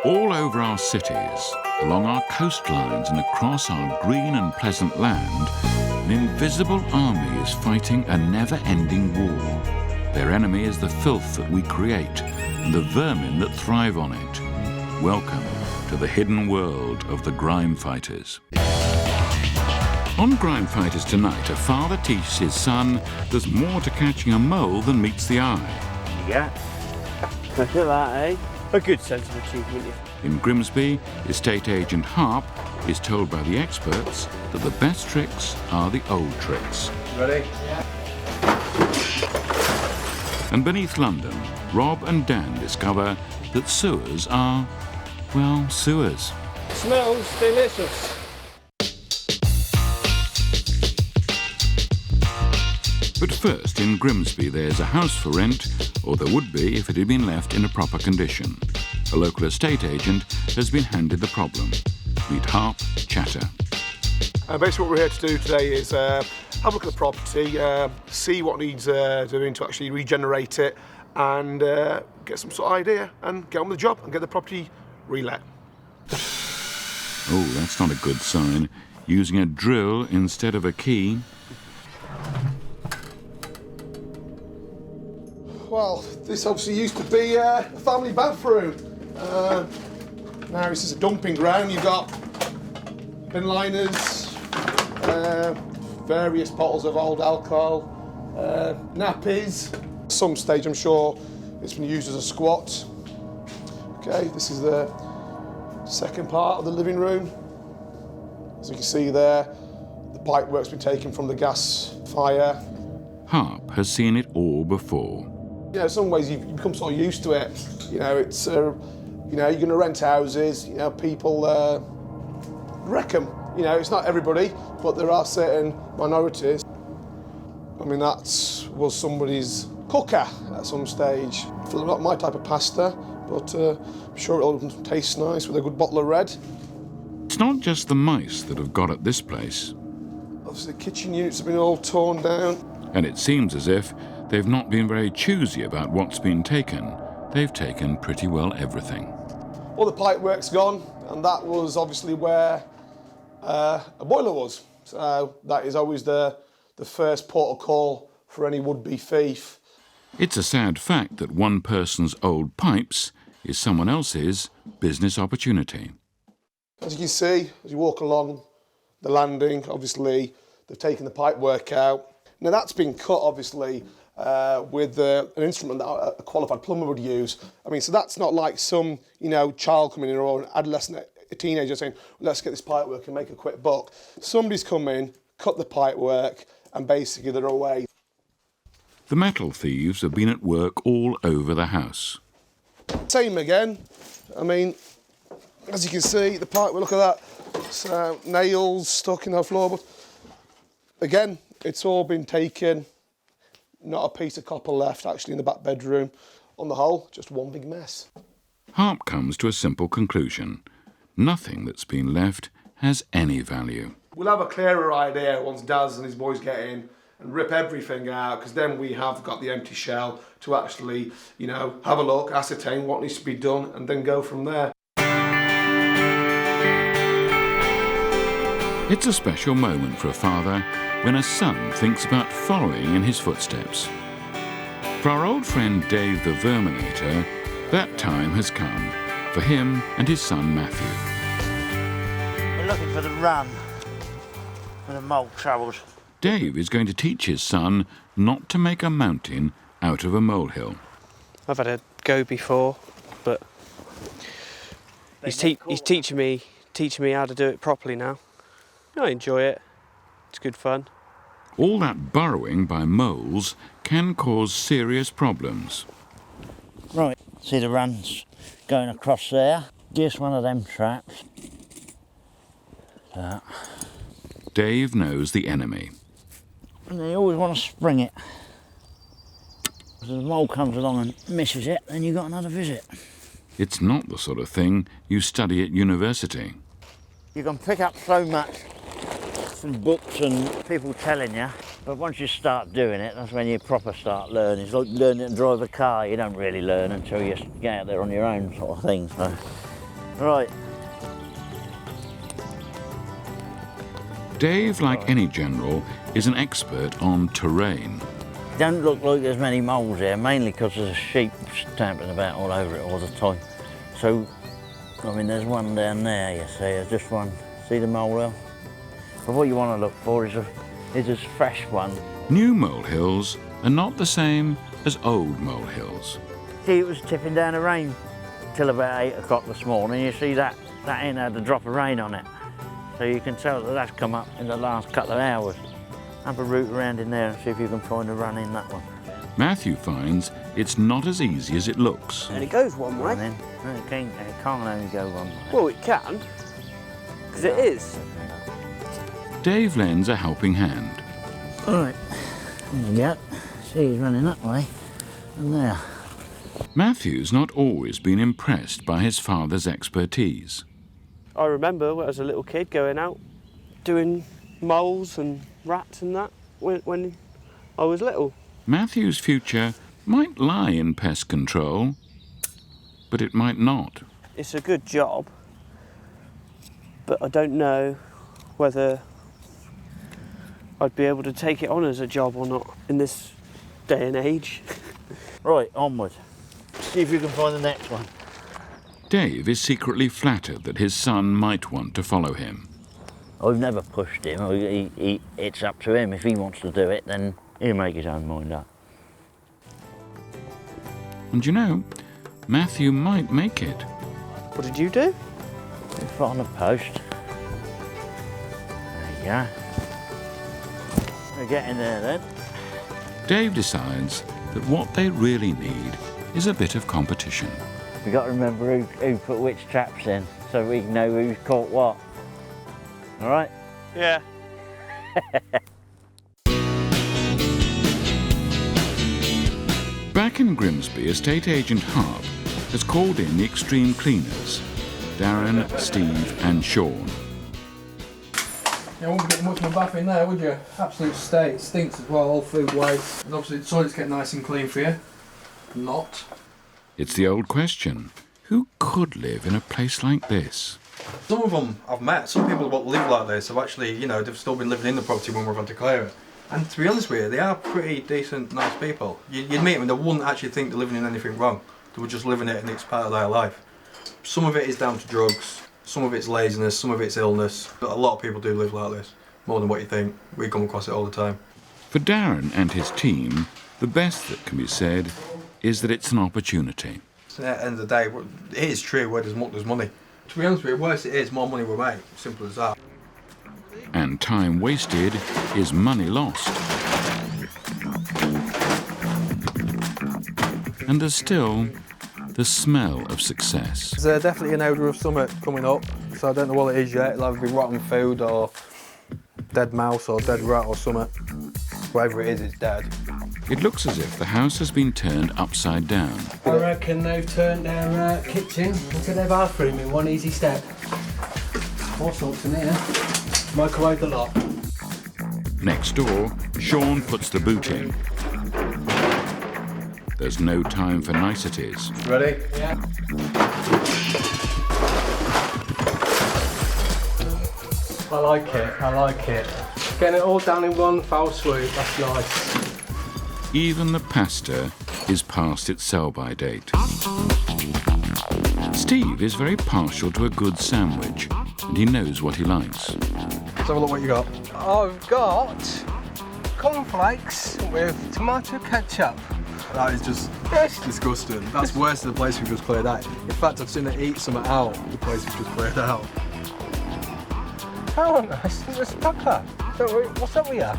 All over our cities, along our coastlines and across our green and pleasant land, an invisible army is fighting a never-ending war. Their enemy is the filth that we create and the vermin that thrive on it. Welcome to the hidden world of the Grimefighters. On Grimefighters tonight, a father teaches his son there's more to catching a mole than meets the eye. Yeah. Look at that, eh? A good sense of achievement. In Grimsby, estate agent Harp is told by the experts that the best tricks are the old tricks. Ready? Yeah. And beneath London, Rob and Dan discover that sewers are, well, sewers. Smells delicious. But first, in Grimsby, there's a house for rent, or there would be if it had been left in a proper condition. A local estate agent has been handed the problem. Meet Harp, Chatter. Basically what we're here to do today is have a look at the property, see what needs doing to actually regenerate it, and get some sort of idea and get on with the job and get the property relet. Oh, that's not a good sign. Using a drill instead of a key. Well, this obviously used to be a family bathroom. Now this is a dumping ground. You've got bin liners, various bottles of old alcohol, nappies. At some stage, I'm sure it's been used as a squat. Okay, this is the second part of the living room. As you can see there, the pipe work's been taken from the gas fire. Harp has seen it all before. You know, in some ways you become sort of used to it. You know, it's, you know, you're going to rent houses, you know, people wreck them. You know, it's not everybody, but there are certain minorities. I mean, that was somebody's cooker at some stage. Not my type of pasta, but I'm sure it'll taste nice with a good bottle of red. It's not just the mice that have got at this place. Obviously, the kitchen units have been all torn down. And it seems as if they've not been very choosy about what's been taken. They've taken pretty well everything. All the pipe work's gone, and that was obviously where a boiler was. So that is always the first port of call for any would-be thief. It's a sad fact that one person's old pipes is someone else's business opportunity. As you can see, as you walk along the landing, obviously they've taken the pipe work out. Now that's been cut, obviously, with an instrument that a qualified plumber would use. I mean, so that's not like some, you know, child coming in or an adolescent, a teenager saying, let's get this pipe work and make a quick buck. Somebody's come in, cut the pipe work, and basically they're away. The metal thieves have been at work all over the house. Same again. I mean, as you can see, the pipe, look at that. So, nails stuck in the floor, but again, it's all been taken. Not a piece of copper left, actually, in the back bedroom. On the whole, just one big mess. Harp comes to a simple conclusion. Nothing that's been left has any value. We'll have a clearer idea once Daz and his boys get in and rip everything out, because then we have got the empty shell to actually, you know, have a look, ascertain what needs to be done, and then go from there. It's a special moment for a father when a son thinks about following in his footsteps. For our old friend Dave the Verminator, that time has come for him and his son Matthew. We're looking for the run where the mole travels. Dave is going to teach his son not to make a mountain out of a molehill. I've had a go before, but he's teaching me how to do it properly now. I enjoy it. It's good fun. All that burrowing by moles can cause serious problems. Right, see the runs going across there. Just one of them traps. Dave knows the enemy. And you always want to spring it. If the mole comes along and misses it, then you've got another visit. It's not the sort of thing you study at university. You can pick up so much from books and people telling you, but once you start doing it, that's when you proper start learning. It's like learning to drive a car. You don't really learn until you get out there on your own, sort of thing. So Right. Dave, like any general, is an expert on terrain. Don't look like there's many moles here, mainly because there's sheep stamping about all over it all the time. So, I mean, there's one down there, you see, there's just one. See the molehill? But what you want to look for is a fresh one. New molehills are not the same as old molehills. See, it was tipping down the rain till about 8 o'clock this morning. You see that ain't had a drop of rain on it. So you can tell that that's come up in the last couple of hours. Have a route around in there and see if you can find a run in that one. Matthew finds it's not as easy as it looks. And it goes one way. And then, no, it can't only go one way. Well, it can, because it is. Dave lends a helping hand. All right, there you go. See, he's running that way and there. Matthew's not always been impressed by his father's expertise. I remember when I was a little kid going out doing moles and rats and that when I was little. Matthew's future might lie in pest control, but it might not. It's a good job, but I don't know whether I'd be able to take it on as a job or not in this day and age. Right, onward. See if you can find the next one. Dave is secretly flattered that his son might want to follow him. I've never pushed him. It's up to him. If he wants to do it, then he'll make his own mind up. And you know, Matthew might make it. What did you do? It's put on a post. There you go. We're getting there then. Dave decides that what they really need is a bit of competition. We've got to remember who put which traps in, so we know who's caught what. All right? Yeah. Back in Grimsby, estate agent Harp has called in the extreme cleaners, Darren, Steve and Sean. You won't be getting much of a bath in there, would you? Absolute state. It stinks as well, all food waste. And obviously the toilets get nice and clean for you. Not. It's the old question, who could live in a place like this? Some of them I've met, some people that live like this have actually, you know, they've still been living in the property when we've had to clear it. And to be honest with you, they are pretty decent, nice people. You'd meet them and they wouldn't actually think they're living in anything wrong. They were just living it and it's part of their life. Some of it is down to drugs, some of it's laziness, some of it's illness. But a lot of people do live like this, more than what you think. We come across it all the time. For Darren and his team, the best that can be said is that it's an opportunity. So at the end of the day, it is true, where there's money. To be honest with you, worse it is, more money we make. Simple as that. And time wasted is money lost. And there's still the smell of success. There's definitely an odour of something coming up, so I don't know what it is yet. It'll either be rotten food or dead mouse or dead rat or something. Whatever it is, it's dead. It looks as if the house has been turned upside down. I reckon they've turned their kitchen into their bathroom in one easy step. All sorts in here. Microwave the lot. Next door, Sean puts the boot in. There's no time for niceties. Ready? Yeah. I like it. Getting it all down in one foul swoop, that's nice. Even the pasta is past its sell-by date. Steve is very partial to a good sandwich, and he knows what he likes. Let's have a look what you got. I've got cornflakes with tomato ketchup. That is just disgusting. That's worse than the place we've just cleared out. In fact, I'd sooner eat something out the place we've just cleared out. How nice, it's a pucker. What's up with you?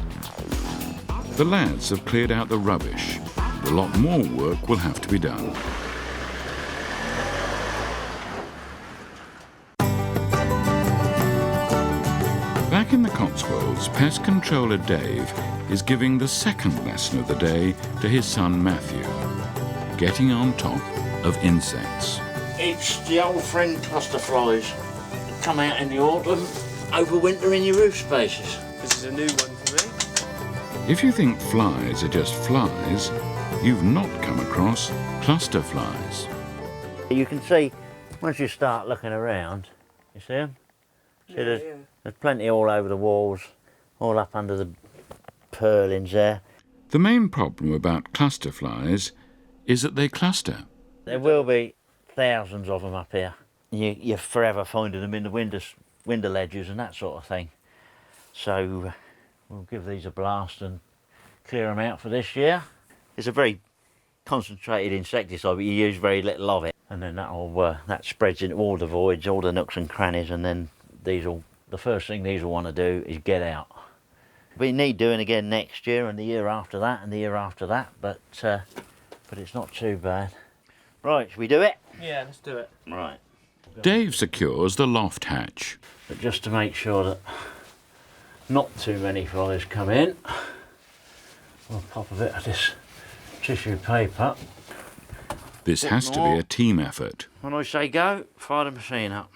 The lads have cleared out the rubbish. A lot more work will have to be done. Back in the Cotswolds, pest controller Dave is giving the second lesson of the day to his son Matthew, getting on top of insects. It's the old friend cluster flies that come out in the autumn, overwinter in your roof spaces. This is a new one for me. If you think flies are just flies, you've not come across cluster flies. You can see once you start looking around, you see them? See, there's plenty all over the walls, all up under the purlins there. The main problem about cluster flies is that they cluster. There will be thousands of them up here. You're forever finding them in the window ledges and that sort of thing. So we'll give these a blast and clear them out for this year. It's a very concentrated insecticide, but you use very little of it, and then that spreads into all the voids, all the nooks and crannies, and then the first thing these will want to do is get out. We need doing again next year and the year after that and the year after that, but it's not too bad. Right, shall we do it? Yeah, let's do it. Right. Dave secures the loft hatch. But just to make sure that not too many flies come in, we'll pop a bit of this tissue paper. This has to be a team effort. When I say go, fire the machine up.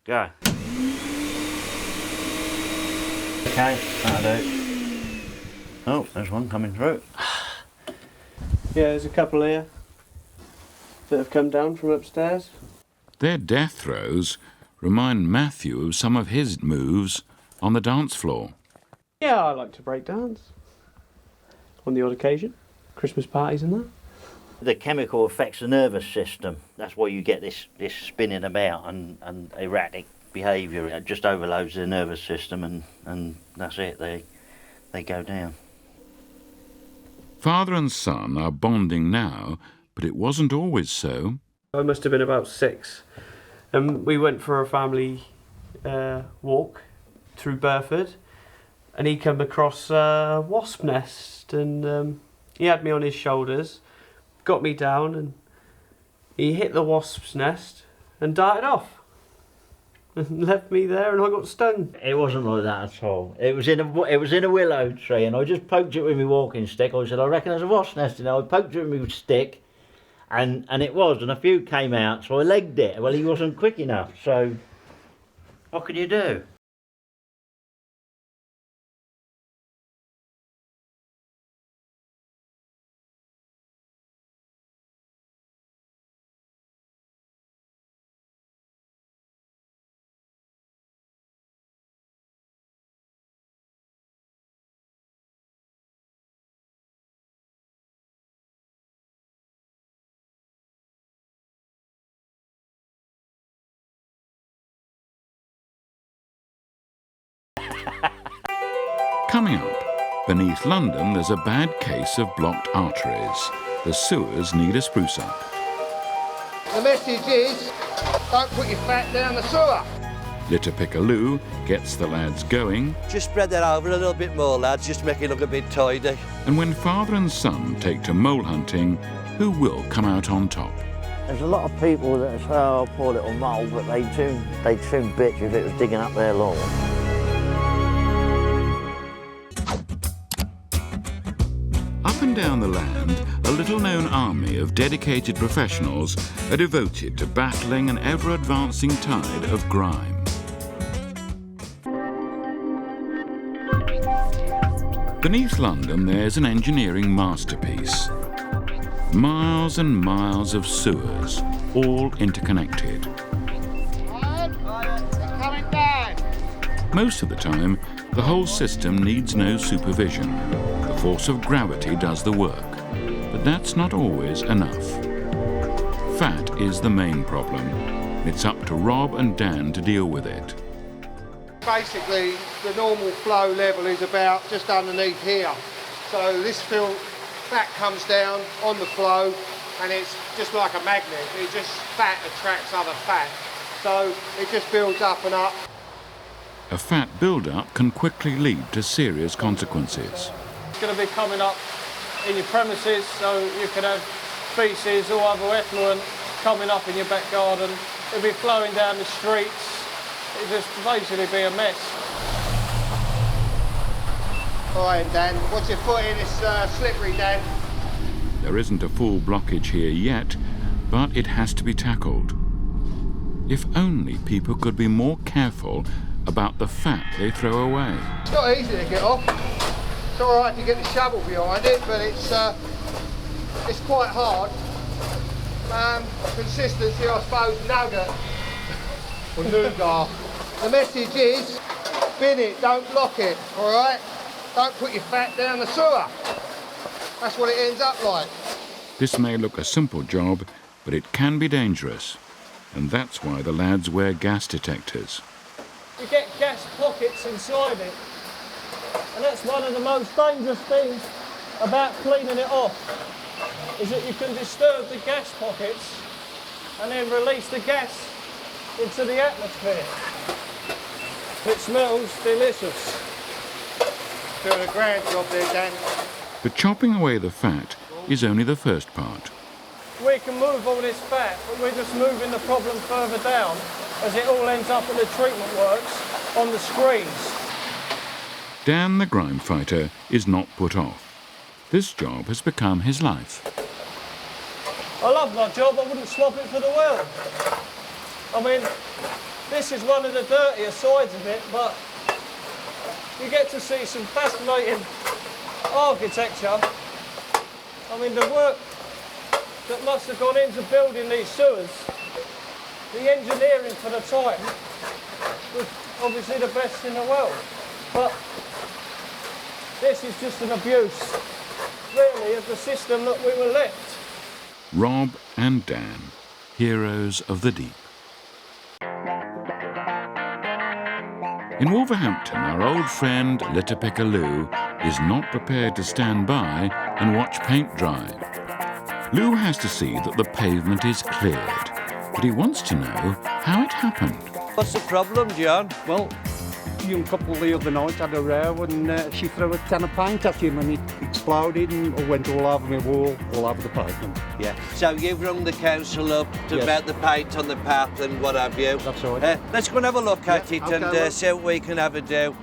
Go. Okay, that'll do. Oh, there's one coming through. Yeah, there's a couple here that have come down from upstairs. Their death throes remind Matthew of some of his moves on the dance floor. Yeah, I like to break dance. On the odd occasion. Christmas parties and that. The chemical affects the nervous system. That's why you get this spinning about and erratic behaviour. It just overloads the nervous system and that's it, they go down. Father and son are bonding now, but it wasn't always so. I must have been about 6. And we went for a family walk through Burford, and he came across a wasp nest, and he had me on his shoulders, got me down, and he hit the wasp's nest and darted off. And left me there, and I got stung. It wasn't like that at all. It was in a willow tree, and I just poked it with my walking stick. I said, I reckon there's a wasp nest in there. I poked it with my stick, and it was, and a few came out, so I legged it. Well, he wasn't quick enough, so what can you do? Coming up, beneath London there's a bad case of blocked arteries. The sewers need a spruce up. The message is, don't put your fat down the sewer. Litter Pickaloo gets the lads going, Just spread that over a little bit more, lads, just to make it look a bit tidy. and when father and son take to mole hunting, who will come out on top? There's a lot of people that say, oh, poor little mole, but they'd soon bitch if it was digging up their lawn. Up and down the land, a little-known army of dedicated professionals are devoted to battling an ever-advancing tide of grime. Beneath London, there's an engineering masterpiece. Miles and miles of sewers, all interconnected. Coming down. Most of the time, the whole system needs no supervision. The force of gravity does the work, but that's not always enough. Fat is the main problem. It's up to Rob and Dan to deal with it. Basically, the normal flow level is about just underneath here. So this fat comes down on the flow, and it's just like a magnet. It just fat attracts other fat. So it just builds up and up. A fat build-up can quickly lead to serious consequences. It's going to be coming up in your premises, so you can have feces or other effluent coming up in your back garden. It'll be flowing down the streets. It'll just basically be a mess. All right, Dan, what's your foot in? It's slippery, Dan. There isn't a full blockage here yet, but it has to be tackled. If only people could be more careful about the fat they throw away. It's not easy to get off. It's all right to get the shovel behind it, but it's quite hard. consistency, I suppose, nugget or nougat. The message is, bin it, don't block it, all right? Don't put your fat down the sewer. That's what it ends up like. This may look a simple job, but it can be dangerous. And that's why the lads wear gas detectors. You get gas pockets inside it. And that's one of the most dangerous things about cleaning it off, is that you can disturb the gas pockets and then release the gas into the atmosphere. It smells delicious. Doing a grand job there, Dan. But chopping away the fat is only the first part. We can move all this fat, but we're just moving the problem further down as it all ends up at the treatment works on the screens. Dan the Grimefighter is not put off. This job has become his life. I love my job, I wouldn't swap it for the world. I mean, this is one of the dirtier sides of it, but you get to see some fascinating architecture. I mean, the work that must have gone into building these sewers, the engineering for the time was obviously the best in the world. But this is just an abuse, really, of the system that we were left. Rob and Dan, heroes of the deep. In Wolverhampton, our old friend Litterpicker Lou is not prepared to stand by and watch paint dry. Lou has to see that the pavement is cleared, but he wants to know how it happened. What's the problem, John? Well, a young couple the other night had a row and she threw a can of paint at him and it exploded and went all over my wall, all over the pavement. Yeah. So you've rung the council up to about the paint on the path and what have you. That's right. Let's go and have a look at it and see what we can have a do.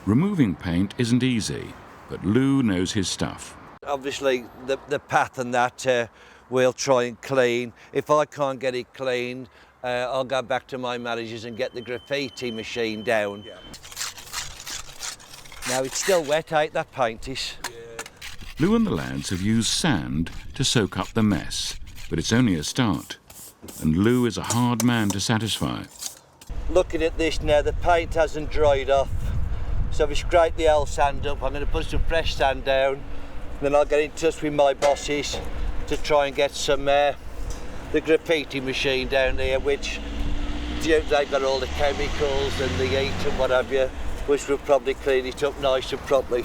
Removing paint isn't easy, but Lou knows his stuff. Obviously, the path and that we'll try and clean. If I can't get it cleaned, I'll go back to my managers and get the graffiti machine down. Yeah. Now, it's still wet, ain't that paint is? Yeah. Lou and the lads have used sand to soak up the mess, but it's only a start. And Lou is a hard man to satisfy. Looking at this now, the paint hasn't dried off. So we scrape the old sand up. I'm going to put some fresh sand down. Then I'll get in touch with my bosses to try and get some the graffiti machine down here, which they've got all the chemicals and the heat and what have you, which will probably clean it up nice and properly.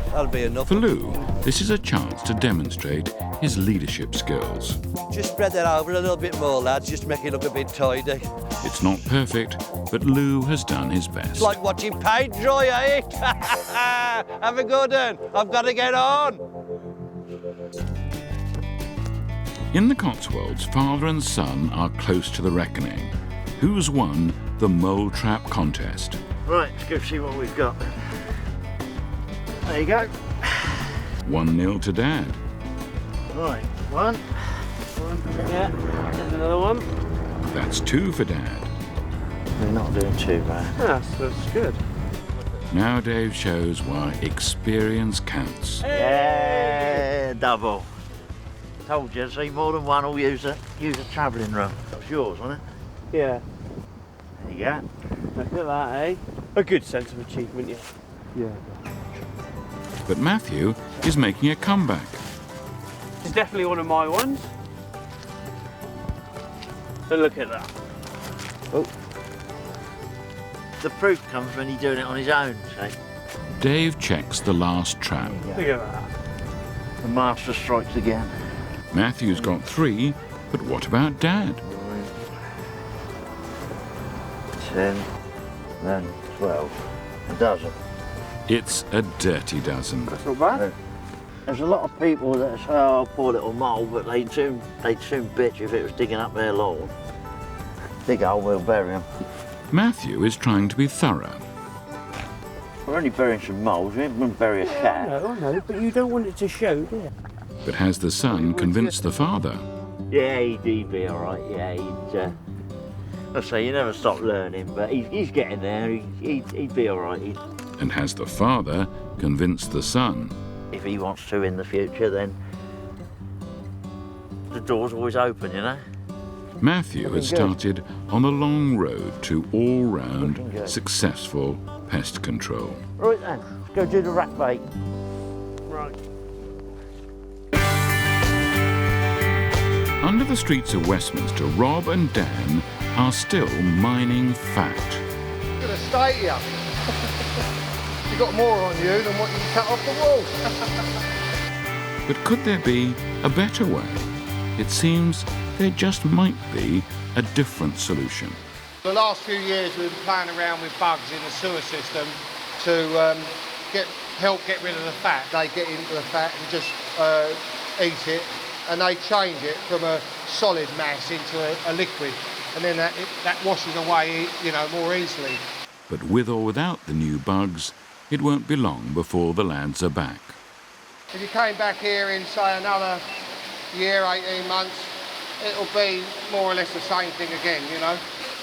That'll be enough. For Lou, this is a chance to demonstrate his leadership skills. Just spread that over a little bit more, lads, just make it look a bit tidy. It's not perfect, but Lou has done his best. It's like watching paint dry, eh? Have a good one. I've got to get on. In the Cotswolds, father and son are close to the reckoning. Who's won the mole trap contest? Right, let's go see what we've got. There you go. 1-0 to Dad. Right, one. Yeah, there's another one. That's 2 for Dad. We're not doing too bad. That's good. Now Dave shows why experience counts. Yeah, double. Told you, see, more than one will use a travelling room. That was yours, wasn't it? Yeah. There you go. Look at that, eh? A good sense of achievement, yeah. Yeah. But Matthew is making a comeback. It's definitely one of my ones. So look at that. Oh. The proof comes when he's doing it on his own, see? Dave checks the last trap. Look at that. The master strikes again. Matthew's got 3, but what about Dad? 10, then 12. A dozen. It's a dirty dozen. That's not bad. There's a lot of people that say, oh, poor little mole, but they'd soon bitch if it was digging up their lawn. Dig hole, we'll bury them. Matthew is trying to be thorough. We're only burying some moles, we wouldn't bury a cat. I know, but you don't want it to show, do you? But has the son convinced the father? Yeah, he'd be all right. Yeah, I say you never stop learning, but he's getting there. He'd be all right. And has the father convinced the son? If he wants to in the future, then the door's always open, you know. Matthew has started on the long road to all-round successful pest control. Right then, let's go do the rat bait. Right. Under the streets of Westminster, Rob and Dan are still mining fat. Look at the state here. You've got more on you than what you can cut off the wall. But could there be a better way? It seems there just might be a different solution. The last few years we've been playing around with bugs in the sewer system to help get rid of the fat. They get into the fat and just eat it, and they change it from a solid mass into a liquid, and then that washes away, you know, more easily. But with or without the new bugs, it won't be long before the lads are back. If you came back here in, say, another year, 18 months, it'll be more or less the same thing again, you know.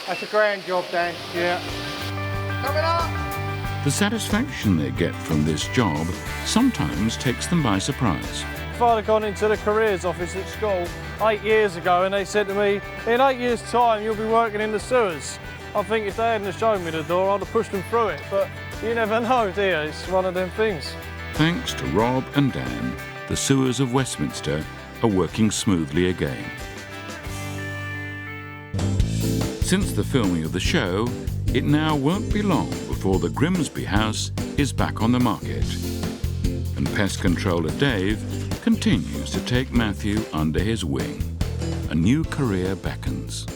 That's a grand job, Dan. Yeah. Coming up! The satisfaction they get from this job sometimes takes them by surprise. If I'd have gone into the careers office at school 8 years ago and they said to me, in 8 years' time you'll be working in the sewers, I think if they hadn't have shown me the door, I'd have pushed them through it. But you never know, do you? It's one of them things. Thanks to Rob and Dan, the sewers of Westminster are working smoothly again. Since the filming of the show, it now won't be long before the Grimsby house is back on the market. And pest controller Dave continues to take Matthew under his wing. A new career beckons.